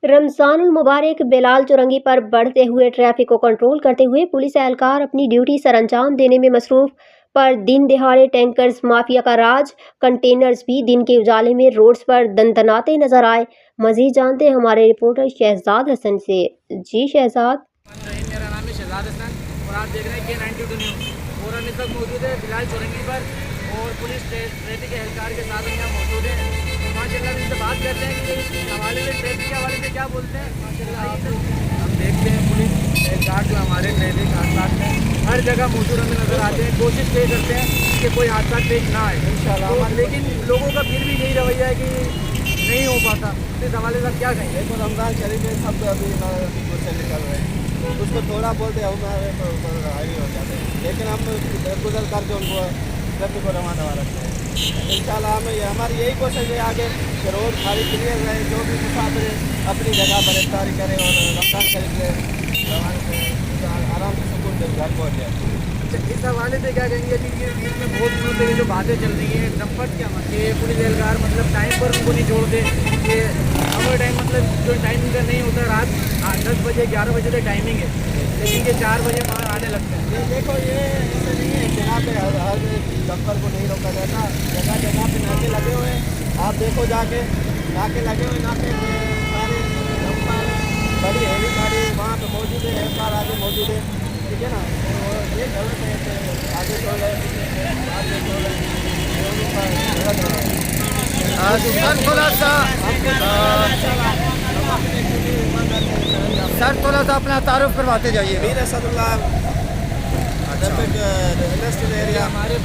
रमजानुल मुबारक बेलाल चौरंगी पर बढ़ते हुए ट्रैफिक को कंट्रोल करते हुए पुलिस एहलकार अपनी ड्यूटी सरअंजाम देने में मसरूफ। पर दिन दिहाड़े टैंकर्स माफिया का राज, कंटेनर्स भी दिन के उजाले में रोड्स पर दंदनाते नजर आए। मजीद जानते हैं हमारे रिपोर्टर शहजाद हसन से। जी शहजाद। मेरा नाम है शहजाद हसन और आप देख रहे हैं K92 न्यूज़। और हम इस वक्त मौजूद है बेलाल चौरंगी पर और पुलिस ट्रैफिक के एहलकार के साथ हम यहाँ मौजूद हैं। तो माशाल्लाह इनसे बात करते हैं कि इस हवाले से ट्रैफिक के हवाले से क्या बोलते हैं। माशाल्लाह हम देखते हैं पुलिस एहलकार जो हमारे ट्रैफिक हादसा में हर जगह मौजूद हमें नज़र आते हैं। कोशिश ये करते हैं कि कोई हादसा पेश ना आए इंशाल्लाह। तो लेकिन लोगों का फिर भी यही रवैया है कि नहीं हो पाता। इस हवाले से क्या कहेंगे? देखो रमज़ान शरीफ में सब अभी गुस्से निकल रहे हैं, उसको थोड़ा बोलते हमारे तो हावी हो जाते हैं, लेकिन हम गुजर करके उनको ट्रैफिक को रवा दवा रखते हैं। इंशाल्लाह हमें हमारी यही कोशिश है आगे कि रोड खाली क्लियर रहे, जो भी मुसाफिर अपनी जगह पर इफ्तारी करें और रमज़ान शरीफ के आराम से सुकून से घर पहुँच जाए। इस हवाले से क्या कहेंगे कि ये बीच में बहुत दिनों से ये जो बातें चल रही हैं डंपर क्या कि पुलिस एहलकार मतलब टाइम पर उनको नहीं छोड़ते कि हमारे टाइम मतलब जो टाइमिंग का नहीं होता रात 10 बजे 11 बजे तक टाइमिंग है, लेकिन ये 4 बजे बाहर आने लगते हैं। ये देखो ये ऐसे नहीं है जगह पे हर डंपर को नहीं रोका जाता, जगह जगह पे नाके लगे हुए हैं। आप देखो जाके नाके लगे हुए, नाके सारे डंपर बड़ी हेवी गाड़ी वहाँ पे मौजूद है, एहलकार आगे मौजूद है, ठीक है ना। तो ये गलत है कि आगे छोड़ रहे आगे छोड़ रहे सर थोड़ा सा अपना तारुफ करवाते जाइए। Mir Asadullah traffic industrial area हमारे